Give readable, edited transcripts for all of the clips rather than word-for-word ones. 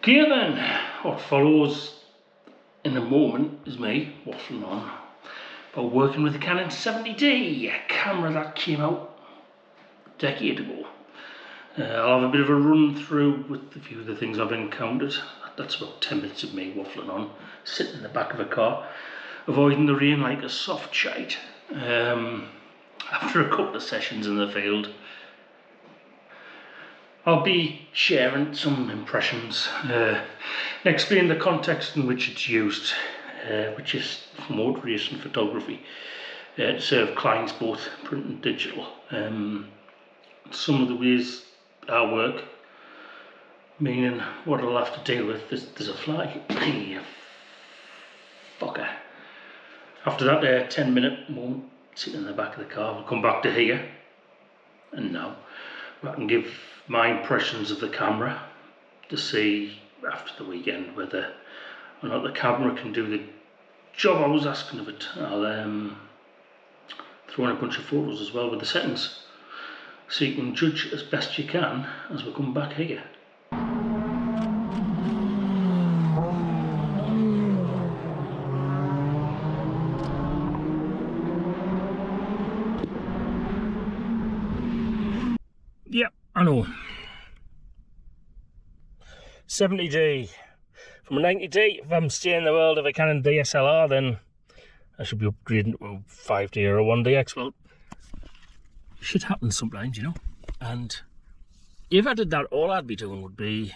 Okay then, what follows in a moment is me waffling on about working with the Canon 70D, a camera that came out a decade ago. I'll have a bit of a run through with a few of the things I've encountered. That's about 10 minutes of me waffling on, sitting in the back of a car, avoiding the rain like a soft shite. After a couple of sessions in the field, I'll be sharing some impressions and explain the context in which it's used, which is for motor racing photography, to serve clients both print and digital. Some of the ways I work, meaning what I'll have to deal with, there's a fly. Hey, fucker. After that 10-minute moment sitting in the back of the car, we'll come back to here and now I can give my impressions of the camera to see after the weekend whether or not the camera can do the job I was asking of it. I'll throw in a bunch of photos as well with the settings so you can judge as best you can as we come back here. Yeah, I know. 70D. From a 90D, if I'm staying in the world of a Canon DSLR, then I should be upgrading to a 5D or a 1DX. Well, shit happens sometimes, you know. And if I did that, all I'd be doing would be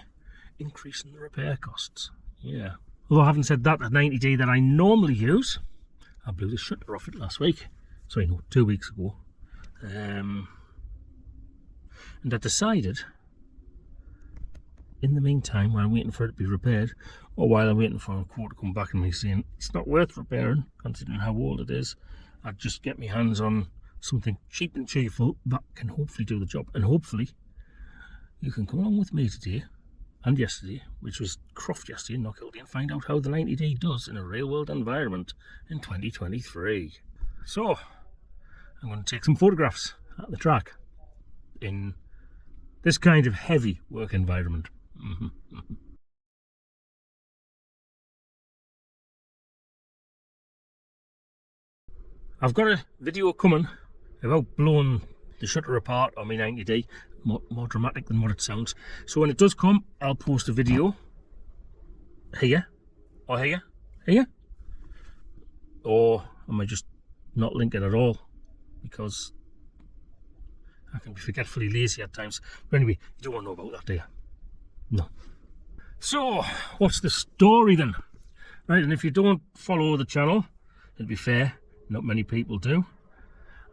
increasing the repair costs. Yeah. Although having said that, the 90D that I normally use, I blew the shutter off it last week. Sorry, no, 2 weeks ago. And I decided, in the meantime, while I'm waiting for it to be repaired, or while I'm waiting for a quote to come back and me saying it's not worth repairing, considering how old it is, I'd just get my hands on something cheap and cheerful that can hopefully do the job. And hopefully, you can come along with me today and yesterday, which was Croft yesterday in Knockhill, and find out how the 90D does in a real-world environment in 2023. So, I'm going to take some photographs at the track in this kind of heavy work environment. I've got a video coming about blowing the shutter apart on my 90D, more dramatic than what it sounds. So when it does come, I'll post a video here, or here, or I might just not link it at all, because I can be forgetfully lazy at times. But anyway, you don't want to know about that, do you? No. So, what's the story then? Right, and if you don't follow the channel, it'll be fair, not many people do.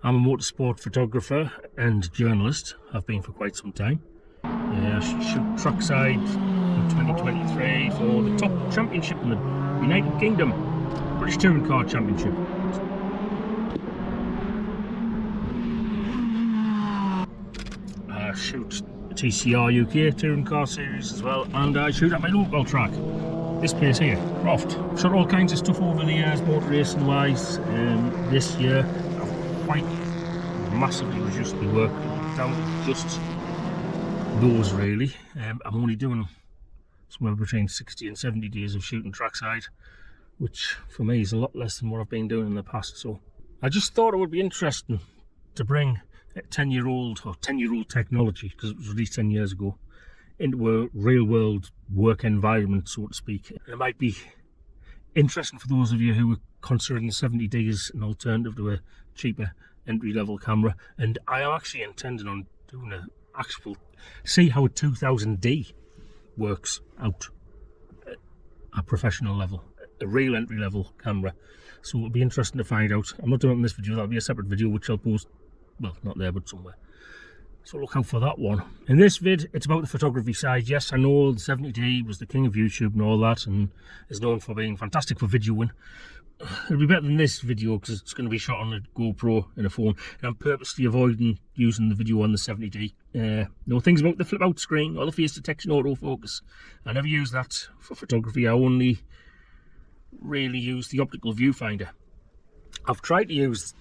I'm a motorsport photographer and journalist. I've been for quite some time. I shoot trackside in 2023 for the top championship in the United Kingdom, British Touring Car Championship. I shoot TCR UK Touring Car Series as well, and I shoot at my local track, this place here, Croft. I've shot all kinds of stuff over the years, motor racing wise. This year I've quite massively reduced my work down to just those really. I'm only doing somewhere between 60 and 70 days of shooting trackside, which for me is a lot less than what I've been doing in the past. So I just thought it would be interesting to bring 10-year-old or 10-year-old technology, because it was released 10 years ago, into a real-world work environment, so to speak. And it might be interesting for those of you who are considering the 70D as an alternative to a cheaper entry-level camera. And I am actually intending on doing an actual, see how a 2000D works out at a professional level, a real entry-level camera. So it'll be interesting to find out. I'm not doing it in this video, that'll be a separate video which I'll post. Well, not there, but somewhere. So look out for that one. In this vid, it's about the photography side. Yes, I know the 70D was the king of YouTube and all that, and is known for being fantastic for videoing. It'll be better than this video because it's going to be shot on a GoPro and a phone, and I'm purposely avoiding using the video on the 70D. No things about the flip out screen or the face detection autofocus. I never use that for photography. I only really use the optical viewfinder. I've tried to use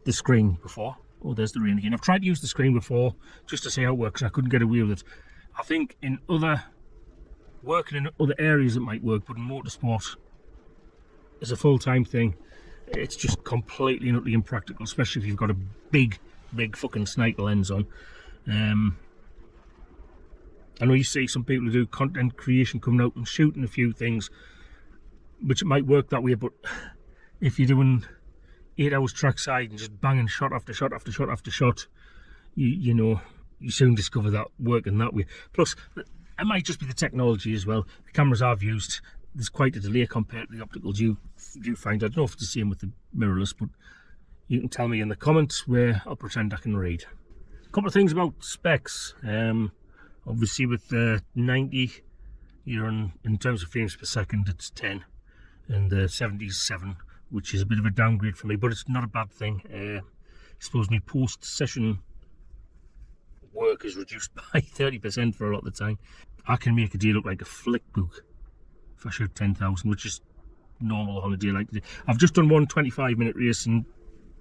the screen before. Oh, there's the rain again. I've tried to use the screen before just to see how it works. I couldn't get away with it. I think in other working in other areas it might work, but in motorsport as a full-time thing, it's just completely and utterly impractical, especially if you've got a big fucking sniper lens on. I know you see some people who do content creation coming out and shooting a few things, which it might work that way, but if you're doing 8 hours trackside and just banging shot after shot after shot after shot, you know, you soon discover that working that way. Plus, it might just be the technology as well. The cameras I've used, there's quite a delay compared to the optical viewfinder. I don't know if it's the same with the mirrorless, but you can tell me in the comments where I'll pretend I can read. A couple of things about specs. Obviously with the 90, you're in terms of frames per second, it's 10, and the 70 is 7, which is a bit of a downgrade for me, but it's not a bad thing. I suppose my post-session work is reduced by 30% for a lot of the time. I can make a day look like a flick book if I shoot 10,000, which is normal on a day like today. I've just done one 25-minute race and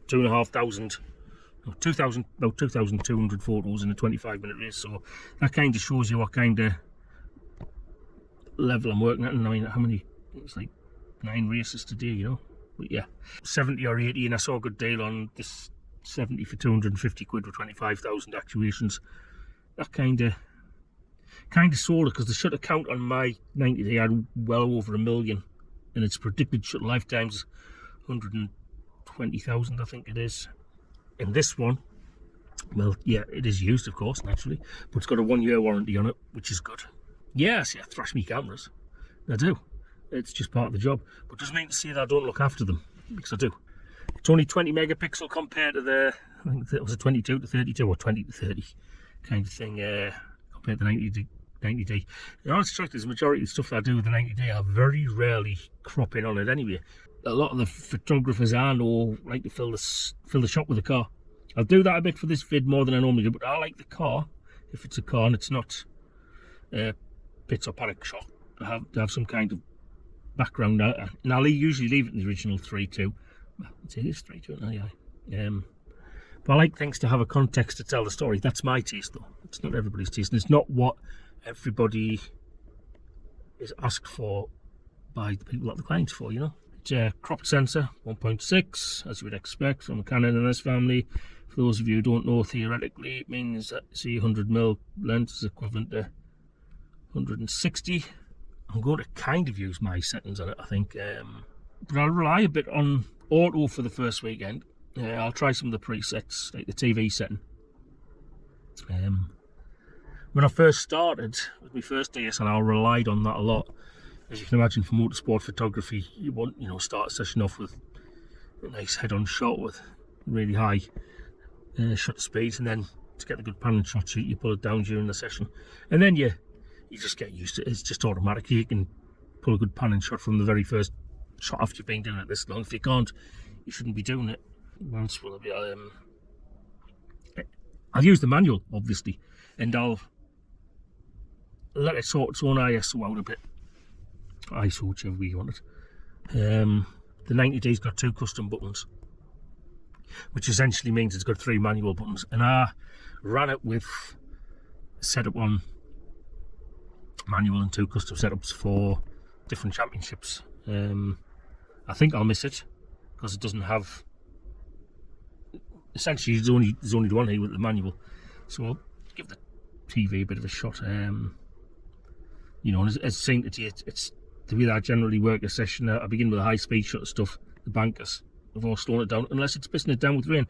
2,200 photos in a 25-minute race, so that kind of shows you what kind of level I'm working at. And I mean, how many? It's like 9 races today, you know. But yeah, 70 or 80, and I saw a good deal on this 70 for 250 quid with 25,000 actuations. That kind of sold it, because the shutter count on my 90D had well over 1 million, and its predicted shutter lifetimes 120,000, I think it is. And this one, well, yeah, it is used, of course, naturally, but it's got a 1-year warranty on it, which is good. Yes, I thrash me cameras. I do. It's just part of the job. But doesn't mean to say that I don't look after them, because I do. It's only 20 megapixel compared to the, I think it was a 22 to 32 or 20 to 30 kind of thing, compared to 90D. The honest truth is, the majority of the stuff that I do with the 90D, I very rarely crop in on it anyway. A lot of the photographers I know like to fill the shot with a car. I'll do that a bit for this vid more than I normally do, but I like the car, if it's a car and it's not pits or paddock shot, to have some kind of background, and I'll usually leave it in the original 3.2. Well, it is 3.2 now, yeah. But I like things to have a context to tell the story. That's my taste, though. It's not everybody's taste, and it's not what everybody is asked for by the people that the client's for, you know. It's a cropped sensor, 1.6, as you would expect from a Canon in this family. For those of you who don't know, theoretically, it means that, see, 100mm lens is equivalent to 160. I'm going to kind of use my settings on it, I think. But I'll rely a bit on auto for the first weekend. I'll try some of the presets, like the TV setting. When I first started with my first DSLR, I relied on that a lot. As you can imagine, for motorsport photography, you want, you know, start a session off with a nice head-on shot with really high shutter speeds, and then to get the good panning shots, you pull it down during the session, and then you just get used to it. It's just automatic. You can pull a good panning shot from the very first shot after you've been doing it this long. If you can't, you shouldn't be doing it. What else will I be? I'll use the manual, obviously, and I'll let it sort its own ISO out a bit. ISO, whichever way you want it. The 90D's got 2 custom buttons, which essentially means it's got 3 manual buttons, and I ran it with a setup on manual and 2 custom setups for different championships. I think I'll miss it because it doesn't have, essentially there's only the one here with the manual, so I'll give the TV a bit of a shot. You know, as saying today, it's the way that I generally work a session. I begin with a high speed shutter stuff. The bankers have all slowed it down, unless it's pissing it down with rain,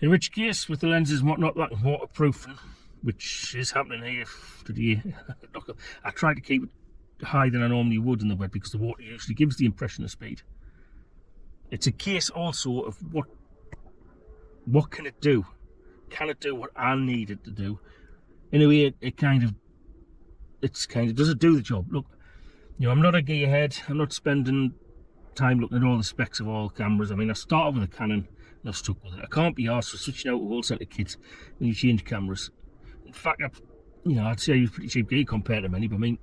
in which case with the lenses and whatnot, that waterproofing, which is happening here today. I try to keep it higher than I normally would in the wet, because the water usually gives the impression of speed. It's a case also of what can it do? Can it do what I need it to do? In a way, does it do the job? Look, you know, I'm not a gearhead. I'm not spending time looking at all the specs of all cameras. I mean, I started with a Canon and I've stuck with it. I can't be asked for switching out a whole set of kits when you change cameras. In fact, I'd say I use pretty cheap gear compared to many, but I mean,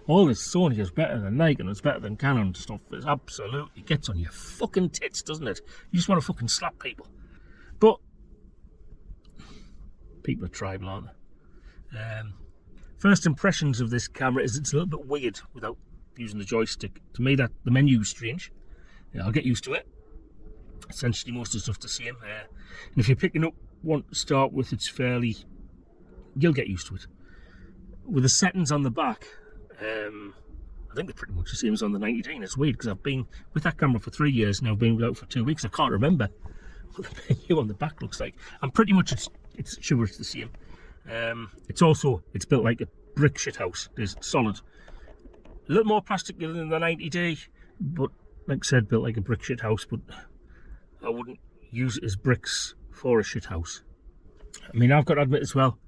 all this Sony is better than Nikon, it's better than Canon and stuff. It absolutely gets on your fucking tits, doesn't it? You just want to fucking slap people. But people are tribal, aren't they? First impressions of this camera is it's a little bit weird without using the joystick. To me, that the menu is strange. Yeah, I'll get used to it. Essentially, most of the stuff the same. And if you're picking up one to start with, it's fairly... You'll get used to it. With the settings on the back, I think they're pretty much the same as on the 90D. And it's weird because I've been with that camera for 3 years and I've been without for 2 weeks. I can't remember what the menu on the back looks like. And pretty much it's sure it's the same. It's built like a brick shit house. It's solid. A little more plastic than the 90D, but like I said, built like a brick shit house. But I wouldn't use it as bricks for a shit house. I mean, I've got to admit as well,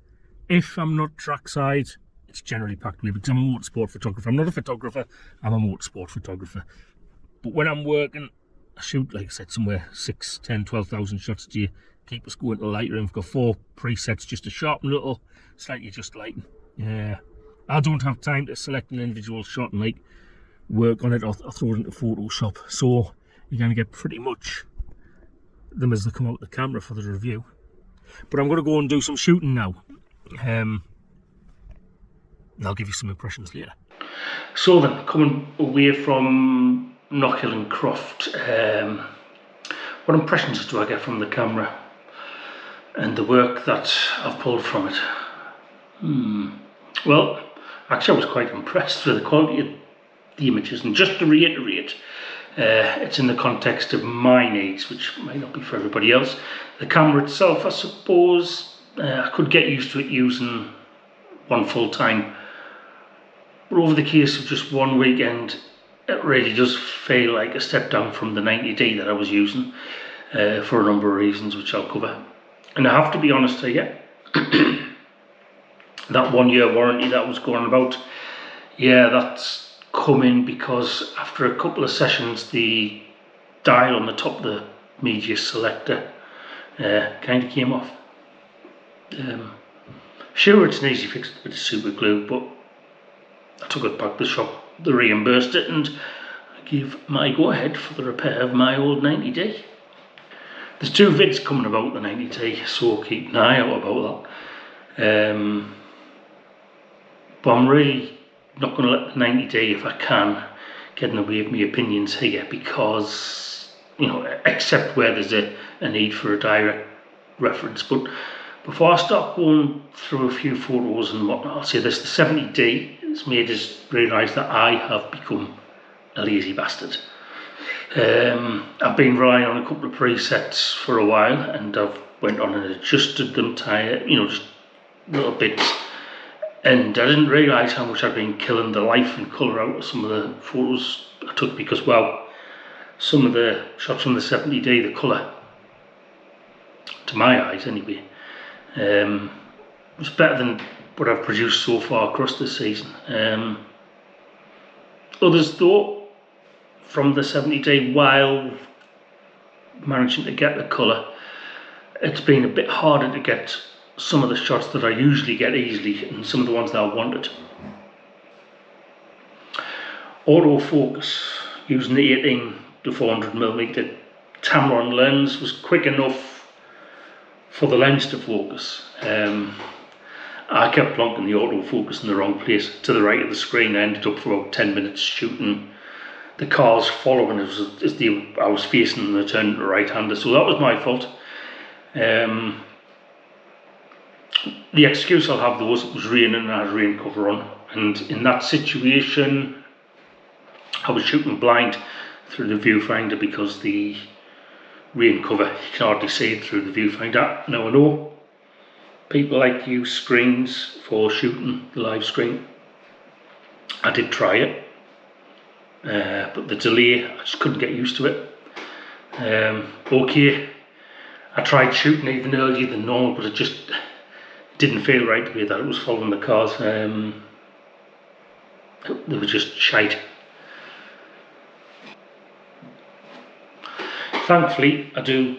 if I'm not trackside, it's generally packed away because I'm a motorsport photographer. I'm not a photographer, I'm a motorsport photographer. But when I'm working, I shoot, like I said, somewhere 6, 10, 12,000 shots a day. Keep us going to Lightroom. I've got 4 presets just to sharpen a little, slightly just lighten. Yeah, I don't have time to select an individual shot and like work on it or throw it into Photoshop. So you're going to get pretty much them as they come out the camera for the review. But I'm going to go and do some shooting now. And I'll give you some impressions later. So then, coming away from Knockhill and Croft, what impressions do I get from the camera and the work that I've pulled from it? Well, actually I was quite impressed with the quality of the images, and just to reiterate, it's in the context of my needs, which might not be for everybody else. The camera itself, I suppose, I could get used to it using one full time, but over the case of just one weekend, it really does feel like a step down from the 90D that I was using for a number of reasons, which I'll cover. And I have to be honest here, that 1 year warranty that was going about, yeah, that's come in because after a couple of sessions, the dial on the top of the media selector kind of came off. Sure, it's an easy fix with a bit of super glue, but I took it back to the shop, they reimbursed it, and I gave my go ahead for the repair of my old 90D. There's 2 vids coming about the 90D, so keep an eye out about that. But I'm really not going to let the 90D, if I can, get in the way of my opinions here, because, you know, except where there's a need for a direct reference. But before I start going through a few photos and whatnot, I'll say this: the 70D has made us realise that I have become a lazy bastard. I've been relying on a couple of presets for a while, and I've went on and adjusted them, just little bits, and I didn't realise how much I'd been killing the life and colour out of some of the photos I took, because, well, some of the shots from the 70D, the colour, to my eyes anyway, was better than what I've produced so far across the season. Others though, from the 70D, while managing to get the colour, it's been a bit harder to get some of the shots that I usually get easily, and some of the ones that I wanted. Autofocus using the 18 to 400mm Tamron lens was quick enough for the lens to focus. I kept plonking the autofocus in the wrong place, to the right of the screen. I ended up for about 10 minutes shooting the cars following as I was facing and turning to the right hander, so that was my fault. The excuse I'll have though is it was raining and I had rain cover on, and in that situation I was shooting blind through the viewfinder because the rain cover, you can hardly see it through the viewfinder. Now I know people like to use screens for shooting the live screen. I did try it, but the delay, I just couldn't get used to it. Okay, I tried shooting even earlier than normal, but it just didn't feel right the way that it was following the cars. They were just shite. Thankfully, I do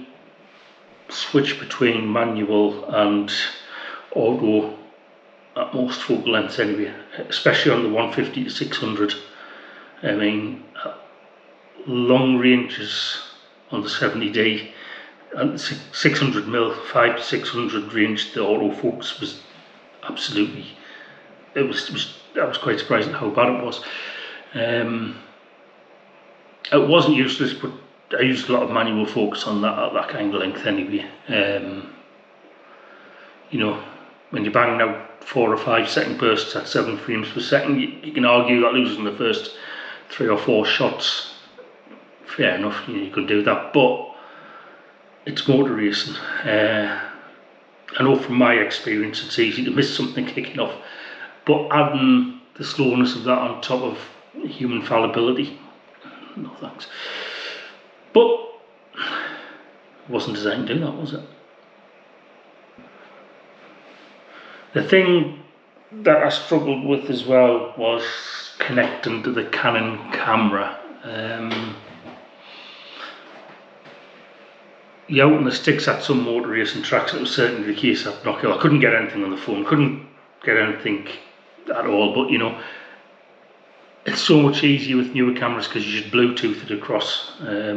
switch between manual and auto at most focal lengths anyway, especially on the 150 to 600. I mean, long ranges on the 70D and 600mm, 5 to 600 range, the autofocus was absolutely I was quite surprised at how bad it was. It wasn't useless, but I used a lot of manual focus on that kind of length anyway. You know, when you're banging out 4 or 5 second bursts at 7 frames per second, you can argue that losing the first 3 or 4 shots, fair enough, you could do that, but it's motor racing. I know from my experience it's easy to miss something kicking off, but adding the slowness of that on top of human fallibility, no thanks. But it wasn't designed to do that, was it? The thing that I struggled with as well was connecting to the Canon camera. You're out on the sticks at some motor racing tracks. It was certainly the case at Knockhill. I couldn't get anything on the phone, couldn't get anything at all, but you know, it's so much easier with newer cameras because you just Bluetooth it across. I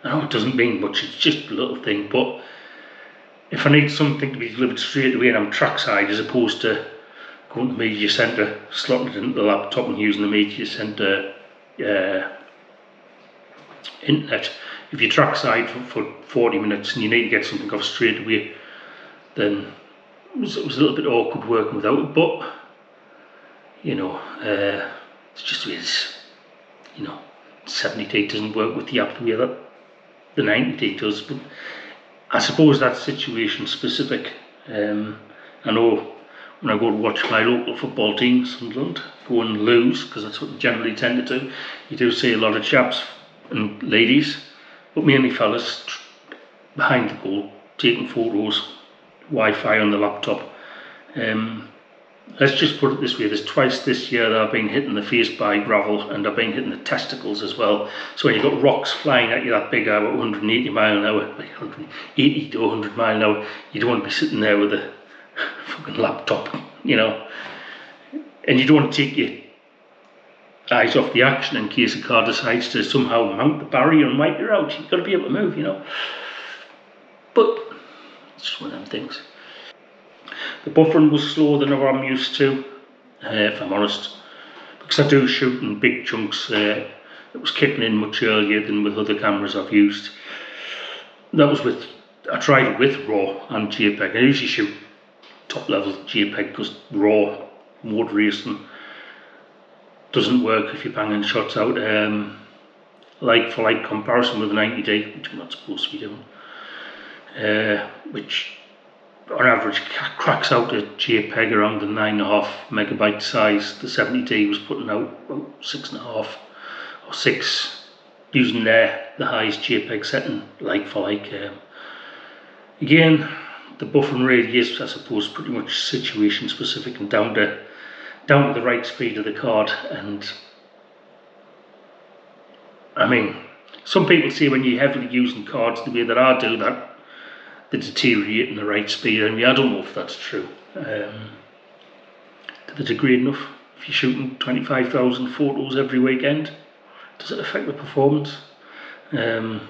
know it doesn't mean much, it's just a little thing, but if I need something to be delivered straight away and I'm trackside, as opposed to going to the media centre, slotting it into the laptop and using the media centre internet, if you're trackside for 40 minutes and you need to get something off straight away, then it was a little bit awkward working without it, but you know, it's just the way it is. You know, 70D doesn't work with the app the way that the 90D does, but I suppose that's situation specific. I know when I go to watch my local football team, Sunderland, go and lose, because that's what they generally tend to do, you do see a lot of chaps and ladies, but mainly fellas, behind the goal, taking photos, Wi-Fi on the laptop. Let's just put it this way, there's twice this year that I've been hitting the face by gravel and I've been hitting the testicles as well. So when you've got rocks flying at you that big at 180 mile an hour, like 180 to 100 mile an hour, you don't want to be sitting there with a fucking laptop, you know. And you don't want to take your eyes off the action in case a car decides to somehow mount the barrier and wipe you out. You've got to be able to move, you know. But it's just one of them things. The buffering was slower than what I'm used to, if I'm honest, because I do shoot in big chunks. It was kicking in much earlier than with other cameras I've used. That was with, I tried it with RAW and JPEG. I usually shoot top level JPEG because RAW mode racing doesn't work if you're banging shots out. Like for like comparison with the 90D, which I'm not supposed to be doing, which on average cracks out a JPEG around the 9.5 megabyte size. The 70D was putting out about 6.5 or 6, using the highest JPEG setting, like for like. Again, the buffering rate is, I suppose, pretty much situation specific and down to the right speed of the card. And I mean, some people say when you're heavily using cards the way that I do, that they deteriorate in the right speed. I mean, I don't know if that's true. To the degree enough, if you're shooting 25,000 photos every weekend, does it affect the performance? Like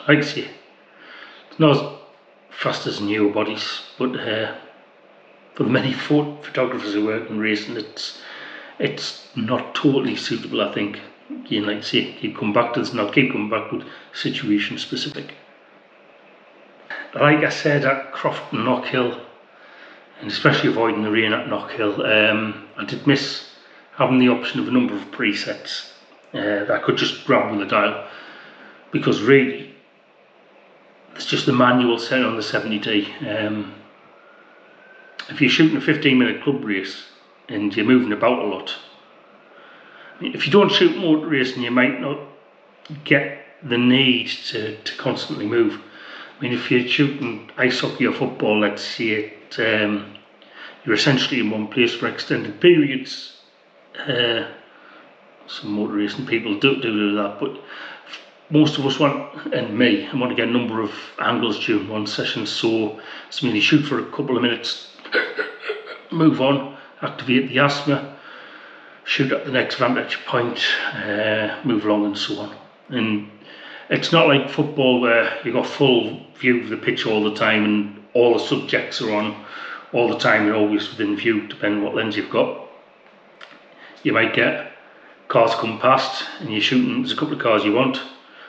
I say, it's not as fast as newer bodies, but for the many photographers who work in racing, it's not totally suitable, I think. Again, like I say, keep coming back to this, and I'll keep coming back with situation specific. Like I said at Croft and Knockhill, and especially avoiding the rain at Knockhill, I did miss having the option of a number of presets that I could just grab with a dial, because really it's just the manual setting on the 70D. If you're shooting a 15-minute club race and you're moving about a lot, I mean, if you don't shoot motor racing, you might not get the need to constantly move. I mean, if you're shooting ice hockey or football, let's say it, you're essentially in one place for extended periods. Some motor racing people do that, but most of us want, and me, I want to get a number of angles during one session, so it's mainly shoot for a couple of minutes, move on, activate the asthma, shoot at the next vantage point, move along and so on. And it's not like football where you've got full view of the pitch all the time and all the subjects are on all the time and always within view, depending on what lens you've got. You might get cars come past and you're shooting, there's a couple of cars you want,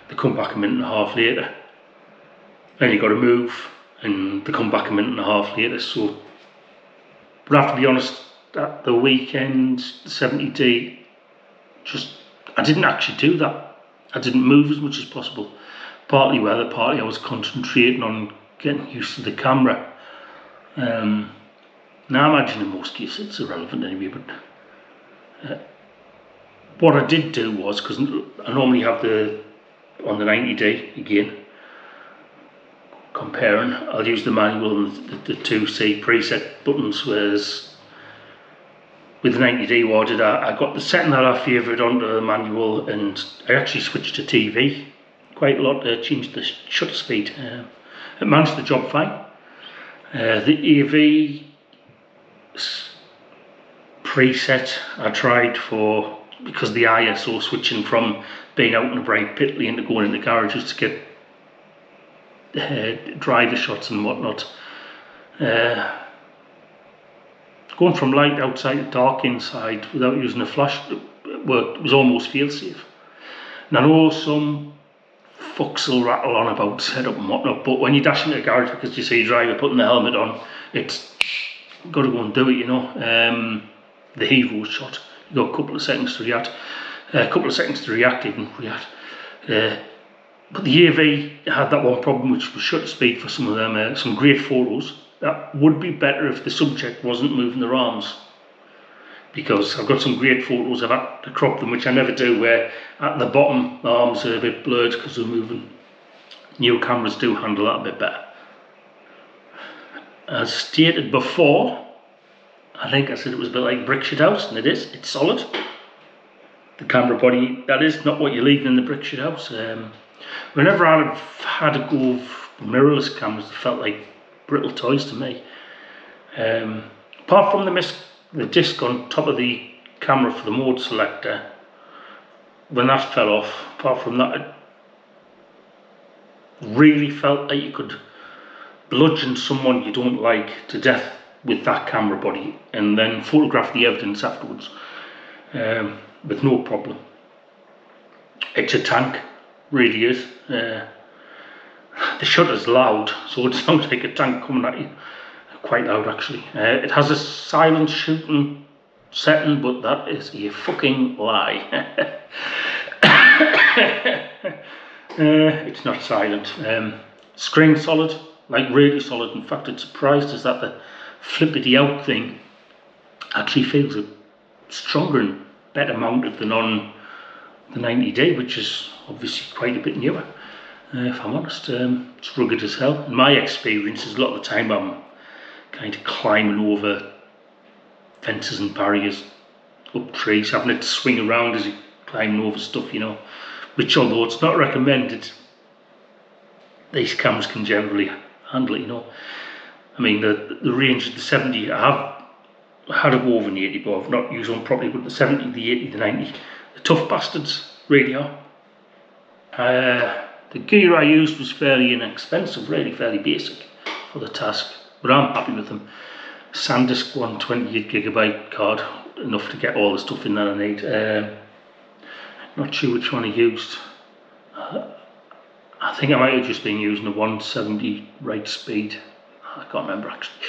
they come back a minute and a half later. Then you've got to move and they come back a minute and a half later. So, but I have to be honest, at the weekend, the 70D, I didn't actually do that. I didn't move as much as possible. Partly weather, partly I was concentrating on getting used to the camera. Now I imagine in most cases it's irrelevant anyway, but what I did do was, because I normally have on the 90D again, comparing, I'll use the manual and the 2C preset buttons, whereas with the 90D what I did, I got the setting that I favoured onto the manual, and I actually switched to TV quite a lot, changed the shutter speed. It managed the job fine. The AV preset I tried for, because the ISO switching from being out in a bright pit lane to going into garages to get driver shots and whatnot. Going from light outside to dark inside without using a flash, it was almost fail safe. And I know some fucks will rattle on about setup and whatnot, but when you dash into a garage because you see a driver putting the helmet on, it's got to go and do it, you know. The hero shot, you got a couple of seconds to react, even react. But the AV had that one problem, which was shutter speed for some of them. Some great photos. That would be better if the subject wasn't moving their arms, because I've got some great photos. I've had to crop them, which I never do, where at the bottom the arms are a bit blurred because they're moving. New cameras do handle that a bit better. As stated before, I think I said it was a bit like brick shit house, and it is. It's solid. The camera body, that is not what you're leaving in the brick shit house. Whenever I've had a go of mirrorless cameras, they felt like brittle toys to me. Apart from the disc on top of the camera for the mode selector, when that fell off, apart from that, it really felt like you could bludgeon someone you don't like to death with that camera body and then photograph the evidence afterwards with no problem. It's a tank, really is. The shutter's loud, so it sounds like a tank coming at you. Quite loud actually. It has a silent shooting setting, but that is a fucking lie. It's not silent. Screen solid, like really solid. In fact, it's surprised us that the flippity out thing actually feels stronger and better mounted than on the 90D, which is obviously quite a bit newer. If I'm honest, it's rugged as hell. In my experience, a lot of the time I'm kind of climbing over fences and barriers, up trees, having it swing around as you're climbing over stuff, you know, which, although it's not recommended, these cameras can generally handle it, you know. I mean, the range of the 70, I have had a go over the 80, but I've not used one properly, but the 70, the 80, the 90, the tough bastards really are. The gear I used was fairly inexpensive, really fairly basic for the task, but I'm happy with them. SanDisk 128GB card, enough to get all the stuff in that I need. Not sure which one I used. I think I might have just been using the 170 right speed. I can't remember actually.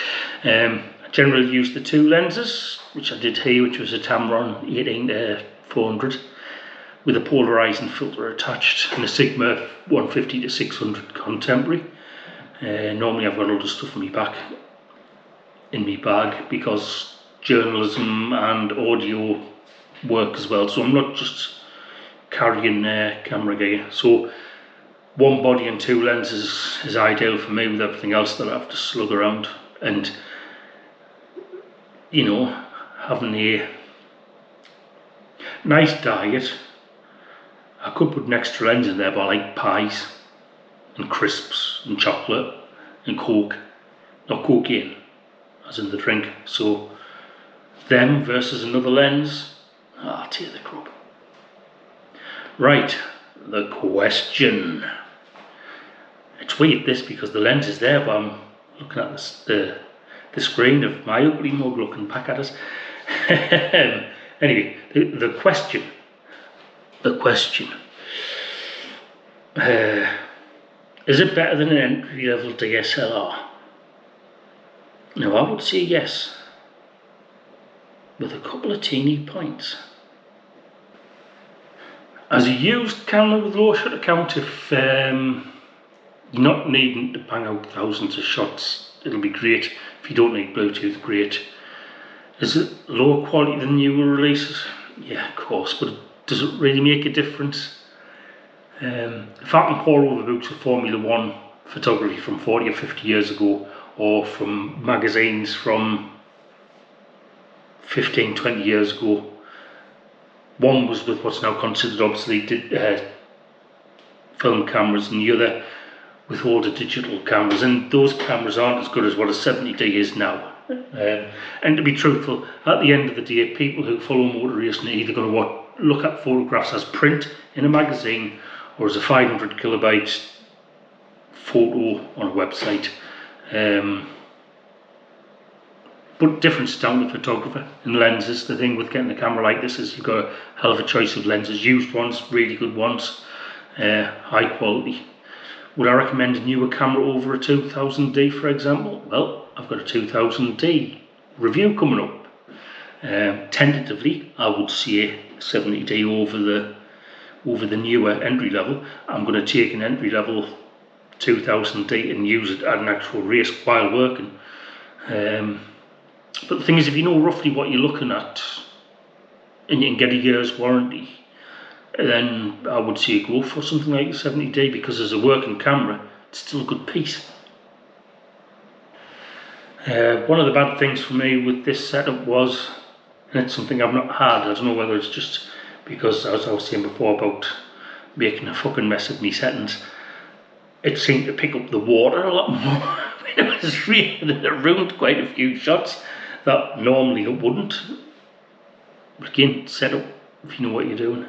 I generally use the two lenses, which I did here, which was a Tamron 18-400 with a polarizing filter attached, and a Sigma 150 to 600 contemporary. Normally I've got all the stuff in my bag because journalism and audio work as well, so I'm not just carrying camera gear. So one body and two lenses is ideal for me, with everything else that I have to slug around. And you know, having a nice diet, I could put an extra lens in there, but I like pies and crisps and chocolate and coke, not cocaine as in the drink. So them versus another lens, I'll tear the crop. Right, the question. It's weird this, because the lens is there, but I'm looking at the the screen of my ugly mug looking back at us. Anyway, the question, is it better than an entry-level DSLR? Now, I would say yes, with a couple of teeny points. As a used camera with low shutter count, if you're not needing to bang out thousands of shots, it'll be great. If you don't need Bluetooth, great. Is it lower quality than newer releases? Yeah, of course, but does it really make a difference? If I can pour over books of Formula 1 photography from 40 or 50 years ago, or from magazines from 15, 20 years ago, one was with what's now considered obsolete film cameras, and the other with older digital cameras, and those cameras aren't as good as what a 70D is now. And to be truthful, at the end of the day, people who follow motor racing are either going to look at photographs as print in a magazine or as a 500 kilobyte photo on a website. But difference down to photographer and lenses. The thing with getting a camera like this is you've got a hell of a choice of lenses, used ones, really good ones, high quality. Would I recommend a newer camera over a 2000D, for example? Well, I've got a 2000D review coming up. Tentatively, I would say 70D over the newer entry level. I'm going to take an entry level 2000D and use it at an actual race while working. But the thing is, if you know roughly what you're looking at and you can get a year's warranty, then I would say go for something like a 70D, because as a working camera, it's still a good piece. One of the bad things for me with this setup was, and it's something I've not had, I don't know whether it's just because, as I was saying before about making a fucking mess of me settings, it seemed to pick up the water a lot more when it was raining, and it ruined quite a few shots that normally it wouldn't. But again, setup if you know what you're doing.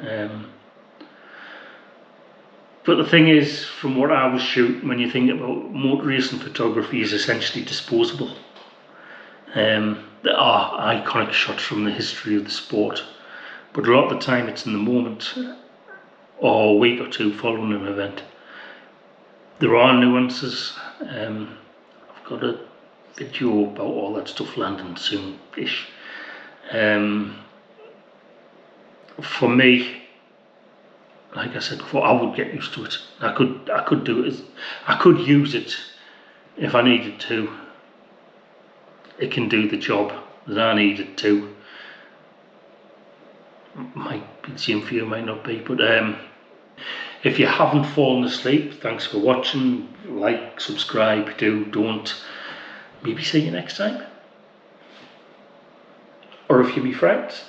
But the thing is, from what I was shooting, when you think about motor racing photography, is essentially disposable. There are iconic shots from the history of the sport, but a lot of the time it's in the moment or a week or two following an event. There are nuances. I've got a video about all that stuff landing soon-ish. For me, like I said before, I would get used to it. I could do it. I could use it if I needed to. It can do the job that I need it to. Might be the same for you, might not be, but if you haven't fallen asleep, thanks for watching. Like, subscribe, don't. Maybe see you next time. Or if you're my friends,